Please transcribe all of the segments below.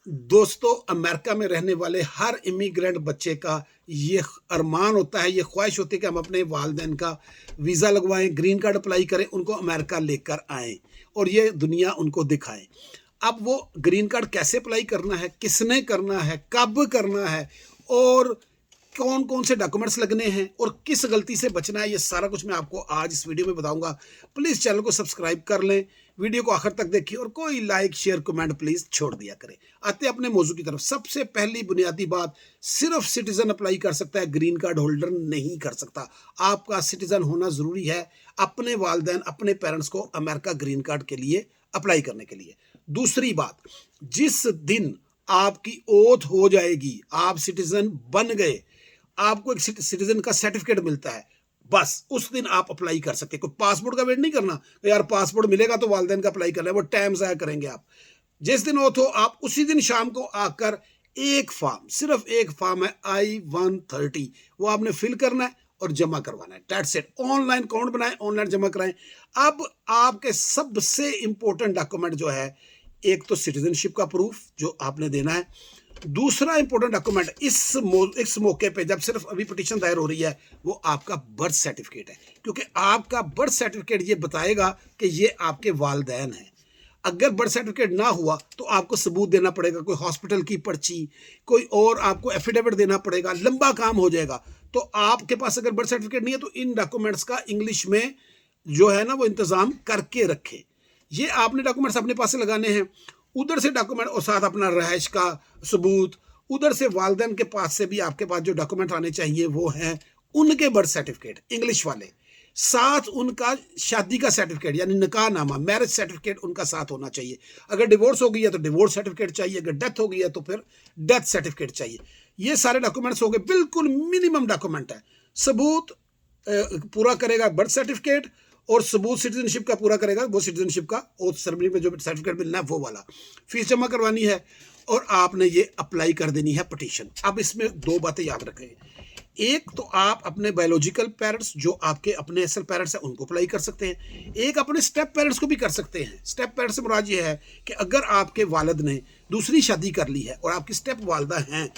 दोस्तों, अमेरिका में रहने वाले हर इमिग्रेंट बच्चे का ये अरमान होता है, ये ख्वाहिश होती है कि हम अपने वालिदैन का वीज़ा लगवाएं, ग्रीन कार्ड अप्लाई करें, उनको अमेरिका लेकर आएं और ये दुनिया उनको दिखाएं। अब वो ग्रीन कार्ड कैसे अप्लाई करना है, किसने करना है, कब करना है और कौन कौन से डॉक्यूमेंट्स लगने हैं और किस गलती से बचना है, ये सारा कुछ मैं आपको आज इस वीडियो में बताऊंगा। प्लीज़ चैनल को सब्सक्राइब कर लें, वीडियो को आखिर तक देखिए और कोई लाइक शेयर कमेंट प्लीज़ छोड़ दिया करें। आते हैं अपने मौजू की तरफ। सबसे पहली बुनियादी बात, सिर्फ सिटीजन अप्लाई कर सकता है, ग्रीन कार्ड होल्डर नहीं कर सकता। आपका सिटीजन होना ज़रूरी है अपने वालिदैन, अपने पेरेंट्स को अमेरिका ग्रीन कार्ड के लिए अप्लाई करने के लिए। दूसरी बात, जिस दिन आपकी ओथ हो जाएगी, आप सिटीजन बन गए, आपको एक सिटीजन का सर्टिफिकेट मिलता है, बस उस दिन आप अप्लाई कर सकते हैं। कोई पासपोर्ट का वेट नहीं करना, यार पासपोर्ट मिलेगा तो वालिदैन का अप्लाई करना है, वो टाइम ज़ाया करेंगे आप। जिस दिन ओथ हो, आप उसी दिन शाम को आकर एक फॉर्म, सिर्फ एक फॉर्म है I-130, वो आपने फिल करना है और जमा करवाना है। That's it. ऑनलाइन अकाउंट बनाएं, ऑनलाइन जमा कराएं। अब आपके सबसे इंपॉर्टेंट डॉक्यूमेंट जो है, एक तो सिटीजनशिप का प्रूफ जो आपने देना है। दूसरा इंपॉर्टेंट डॉक्यूमेंट इस मौके पे जब सिर्फ अभी पिटीशन दायर हो रही है, वो आपका बर्थ सर्टिफिकेट है, क्योंकि आपका बर्थ सर्टिफिकेट ये बताएगा कि ये आपके वालिदैन हैं। अगर बर्थ सर्टिफिकेट ना हुआ तो आपको सबूत देना पड़ेगा, कोई हॉस्पिटल की पर्ची, कोई और आपको एफिडेविट देना पड़ेगा, लंबा काम हो जाएगा। तो आपके पास अगर बर्थ सर्टिफिकेट नहीं है तो इन डॉक्यूमेंट्स का इंग्लिश में जो है ना वो इंतजाम करके रखें। ये आपने डॉक्यूमेंट्स अपने पास से लगाने हैं, उधर से डॉक्यूमेंट और साथ अपना रहायश का सबूत, उधर से वालिदैन के पास से भी आपके पास जो डॉक्यूमेंट आने चाहिए वो हैं उनके बर्थ सर्टिफिकेट इंग्लिश वाले, साथ उनका शादी का सर्टिफिकेट यानी निकाहनामा, मैरिज सर्टिफिकेट उनका साथ होना चाहिए। अगर डिवोर्स हो गई है तो डिवोर्स सर्टिफिकेट चाहिए, अगर डेथ हो गई है तो फिर डेथ सर्टिफिकेट चाहिए। ये सारे डॉक्यूमेंट्स हो गए, बिल्कुल मिनिमम डॉक्यूमेंट है। सबूत पूरा करेगा बर्थ सर्टिफिकेट और सबूत सिटीजनशिप का पूरा करेगा वो सिटीजनशिप का ओथ सेरेमनी में जो सर्टिफिकेट मिलना है वो वाला। फीस जमा करवानी है और आपने ये अप्लाई कर देनी है पिटीशन। अब इसमें दो बातें याद रखें। एक तो आप अपने बायोलॉजिकल पेरेंट्स जो आपके अपने असल पेरेंट्स हैं उनको अप्लाई कर सकते हैं, एक अपने स्टेप पेरेंट्स को भी कर सकते हैं। स्टेप पेरेंट्स से मुराद ये है कि अगर आपके वालिद ने दूसरी शादी कर ली है और आपकी स्टेप वालदा हैं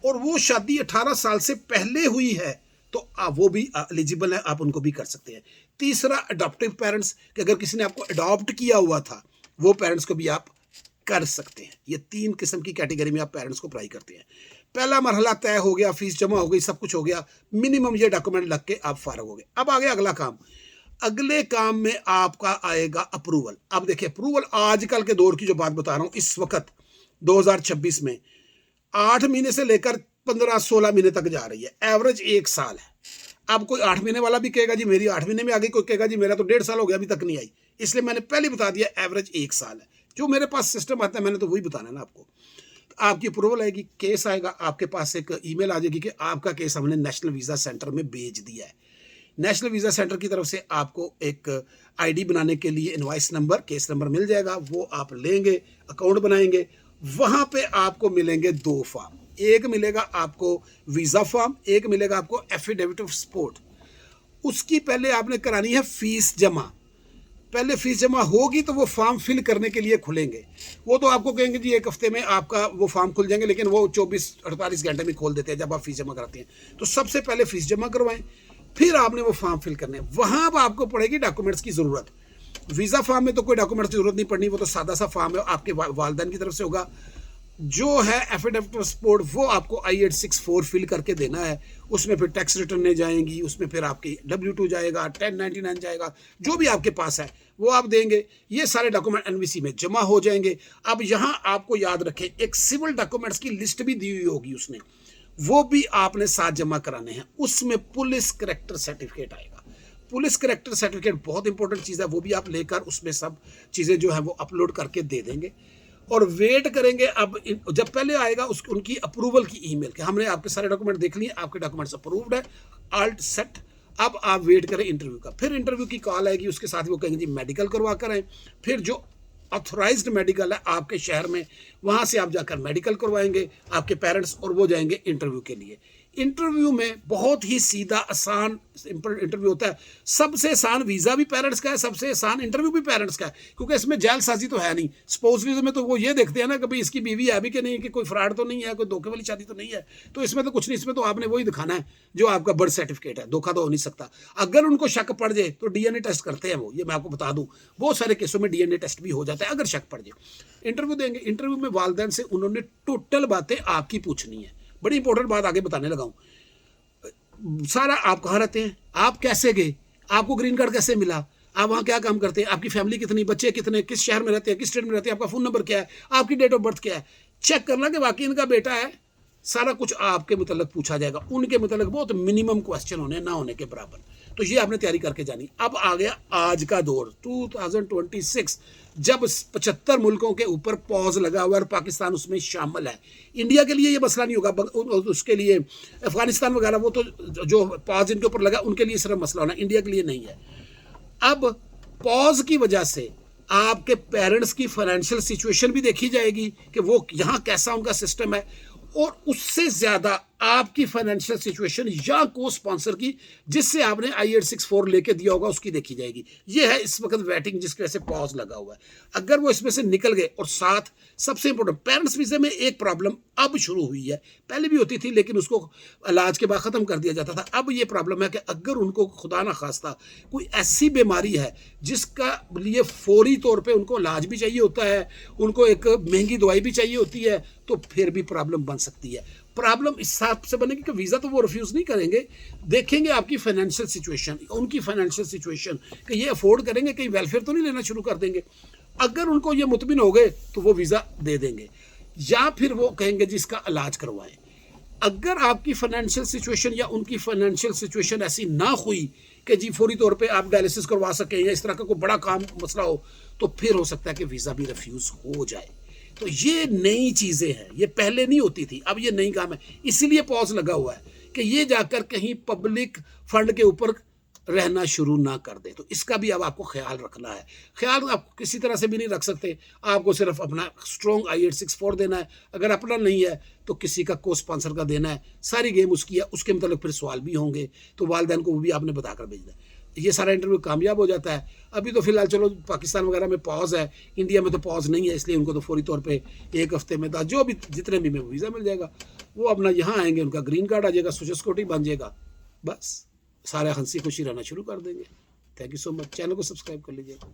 और वो शादी 18 साल से पहले हुई है तो वो भी एलिजिबल है, आप उनको भी कर सकते हैं। तीसरा, अडॉप्टिव पेरेंट्स, कि अगर किसी ने आपको अडॉप्ट किया हुआ था वो पेरेंट्स को भी आप कर सकते हैं। ये 3 किस्म की कैटेगरी में आप पेरेंट्स को अप्लाई करते हैं। पहला मरहला तय हो गया, फीस जमा हो गई, सब कुछ हो गया, मिनिमम ये डॉक्यूमेंट लग के आप फारग हो गए। अब आ गया अगला काम। अगले काम में आपका आएगा अप्रूवल। अब देखिए, अप्रूवल आजकल के दौर की जो बात बता रहा हूँ, इस वक्त 2026 में 8 महीने से लेकर 15-16 महीने तक जा रही है, एवरेज 1 साल है। अब कोई 8 महीने वाला भी कहेगा जी मेरी 8 महीने में आ गई, कोई कहेगा जी मेरा तो 1.5 साल हो गया अभी तक नहीं आई। इसलिए मैंने पहले बता दिया एवरेज 1 साल है। जो मेरे पास सिस्टम आता है मैंने तो वही बताना है ना आपको। आपकी अप्रूवल आएगी, केस आएगा, आपके पास एक ईमेल आ जाएगी कि आपका केस हमने नेशनल वीज़ा सेंटर में भेज दिया है। नेशनल वीज़ा सेंटर की तरफ से आपको एक आईडी बनाने के लिए इनवॉइस नंबर, केस नंबर मिल जाएगा, वो आप लेंगे, अकाउंट बनाएंगे। वहाँ पे आपको मिलेंगे 2 फॉर्म, एक मिलेगा आपको वीज़ा फॉर्म, एक मिलेगा आपको एफिडेविट ऑफ सपोर्ट। उसकी पहले आपने करानी है फीस जमा। पहले फीस जमा होगी तो वो फॉर्म फिल करने के लिए खुलेंगे। वो तो आपको कहेंगे जी 1 हफ्ते में आपका वो फॉर्म खुल जाएंगे, लेकिन वो 24-48 घंटे में खोल देते हैं जब आप फीस जमा कराते हैं। तो सबसे पहले फीस जमा करवाएं, फिर आपने वो फॉर्म फिल करने। वहाँ अब आपको पड़ेगी डॉक्यूमेंट्स की ज़रूरत। वीज़ा फॉर्म में तो कोई डॉक्यूमेंट्स की ज़रूरत नहीं पड़नी, वो तो सादा सा फॉर्म है, आपके वालिदैन की तरफ से होगा। जो है एफिडेविट ऑफ सपोर्ट, वो आपको I-864 फिल करके देना है। उसमें फिर टैक्स रिटर्न जाएंगी, उसमें फिर आपकी W2 जाएगा, 1099 जाएगा, जो भी आपके पास है वो आप देंगे। ये सारे डॉक्यूमेंट NVC में जमा हो जाएंगे। अब यहाँ आपको याद रखें, एक सिविल डॉक्यूमेंट्स की लिस्ट भी दी हुई होगी उसने, वो भी आपने साथ जमा कराने हैं। उसमें पुलिस करैक्टर सर्टिफिकेट आएगा। पुलिस करैक्टर सर्टिफिकेट बहुत इंपॉर्टेंट चीज़ है, वो भी आप लेकर उसमें सब चीज़ें जो है वो अपलोड करके दे देंगे और वेट करेंगे। अब जब पहले आएगा उनकी अप्रूवल की ईमेल कि हमने आपके सारे डॉक्यूमेंट देख लिए, आपके डॉक्यूमेंट्स अप्रूव्ड है, ऑल सेट। अब आप वेट करें इंटरव्यू का। फिर इंटरव्यू की कॉल आएगी, उसके साथ वो कहेंगे जी मेडिकल करवा कर आए। फिर जो ऑथोराइज्ड मेडिकल है आपके शहर में, वहाँ से आप जाकर मेडिकल करवाएंगे आपके पेरेंट्स, और वो जाएंगे इंटरव्यू के लिए। इंटरव्यू में बहुत ही सीधा आसान इंटरव्यू होता है। सबसे आसान वीज़ा भी पेरेंट्स का है, सबसे आसान इंटरव्यू भी पेरेंट्स का है, क्योंकि इसमें जालसाजी तो है नहीं। स्पोर्ट्स वीज़ा में तो वो ये देखते हैं ना कि भाई इसकी बीवी है भी कि नहीं, कि कोई फ्रॉड तो नहीं है, कोई धोखे वाली शादी तो नहीं है। तो इसमें तो कुछ नहीं, इसमें तो आपने वही दिखाना है जो आपका बर्थ सर्टिफिकेट है, धोखा तो हो नहीं सकता। अगर उनको शक पड़ जाए तो डीएनए टेस्ट करते हैं वो, ये मैं आपको बता दूँ, बहुत सारे केसों में डीएनए टेस्ट भी हो जाता है अगर शक पड़ जाए। इंटरव्यू देंगे, इंटरव्यू में वालिदैन से उन्होंने टोटल बातें आपकी पूछनी है। बड़ी इंपॉर्टेंट बात आगे बताने लगा हूँ। सारा आप कहाँ रहते हैं, आप कैसे गए, आपको ग्रीन कार्ड कैसे मिला, आप वहाँ क्या काम करते हैं, आपकी फैमिली कितनी, बच्चे कितने, किस शहर में रहते हैं, किस स्टेट में रहते हैं, आपका फ़ोन नंबर क्या है, आपकी डेट ऑफ बर्थ क्या है, चेक करना कि वाकई इनका बेटा है। सारा कुछ आपके मतलब पूछा जाएगा, उनके मतलब बहुत मिनिमम क्वेश्चन होने ना होने के बराबर। तो ये आपने तैयारी करके जानी। अब आ गया आज का दौर 2026, जब 75 मुल्कों के ऊपर पॉज लगा हुआ है और पाकिस्तान उसमें शामिल है। इंडिया के लिए ये मसला नहीं होगा, उसके लिए अफगानिस्तान वगैरह वो तो जो पॉज इनके ऊपर लगा उनके लिए सिर्फ मसला होना, इंडिया के लिए नहीं है। अब पॉज की वजह से आपके पेरेंट्स की फाइनेंशियल सिचुएशन भी देखी जाएगी कि वो यहाँ कैसा उनका सिस्टम है, और उससे ज़्यादा आपकी फाइनेंशियल सिचुएशन या को स्पॉन्सर की जिससे आपने I-864 लेके दिया होगा उसकी देखी जाएगी। ये है इस वक्त वेटिंग जिसकी वजह से पॉज लगा हुआ है। अगर वो इसमें से निकल गए, और साथ सबसे इंपॉर्टेंट पेरेंट्स वीज़े में एक प्रॉब्लम अब शुरू हुई है, पहले भी होती थी लेकिन उसको इलाज के बाद ख़त्म कर दिया जाता था। अब ये प्रॉब्लम है कि अगर उनको खुदा ना खास्ता कोई ऐसी बीमारी है जिसका लिए फौरी तौर पर उनको इलाज भी चाहिए होता है, उनको एक महंगी दवाई भी चाहिए होती है, तो फिर भी प्रॉब्लम बन सकती है। प्रॉब्लम इस हिसाब से बनेगी कि वीज़ा तो वो रिफ्यूज़ नहीं करेंगे, देखेंगे आपकी फाइनेंशियल सिचुएशन, उनकी फाइनेंशियल सिचुएशन कि ये अफोर्ड करेंगे, कहीं वेलफेयर तो नहीं लेना शुरू कर देंगे। अगर उनको ये मुतमिन हो गए तो वो वीज़ा दे देंगे, या फिर वो कहेंगे जी इसका इलाज करवाएं। अगर आपकी फाइनेंशियल सिचुएशन या उनकी फाइनेंशियल सिचुएशन ऐसी ना हुई कि जी फौरी तौर पे आप डायलिसिस करवा सकें या इस तरह का कोई बड़ा काम मसला हो, तो फिर हो सकता है कि वीज़ा भी रिफ्यूज़ हो जाए। तो ये नई चीज़ें हैं, ये पहले नहीं होती थी, अब ये नई काम है, इसीलिए पॉज लगा हुआ है कि ये जाकर कहीं पब्लिक फंड के ऊपर रहना शुरू ना कर दे। तो इसका भी अब आपको ख्याल रखना है। ख्याल आप किसी तरह से भी नहीं रख सकते, आपको सिर्फ अपना स्ट्रॉन्ग I-864 देना है, अगर अपना नहीं है तो किसी का को स्पॉन्सर का देना है। सारी गेम उसकी है, उसके मतलब फिर सवाल भी होंगे, तो वालिदैन को वो भी आपने बताकर भेजना है। ये सारा इंटरव्यू कामयाब हो जाता है। अभी तो फिलहाल चलो पाकिस्तान वगैरह में पॉज है, इंडिया में तो पॉज नहीं है, इसलिए उनको तो फौरी तौर पे एक हफ्ते में जो भी जितने भी में वीज़ा मिल जाएगा, वो अपना यहाँ आएंगे, उनका ग्रीन कार्ड आ जाएगा, सोशल सिक्योरिटी बन जाएगा, बस सारे हंसी खुशी रहना शुरू कर देंगे। Thank you so much, channel को सब्सक्राइब कर लीजिएगा।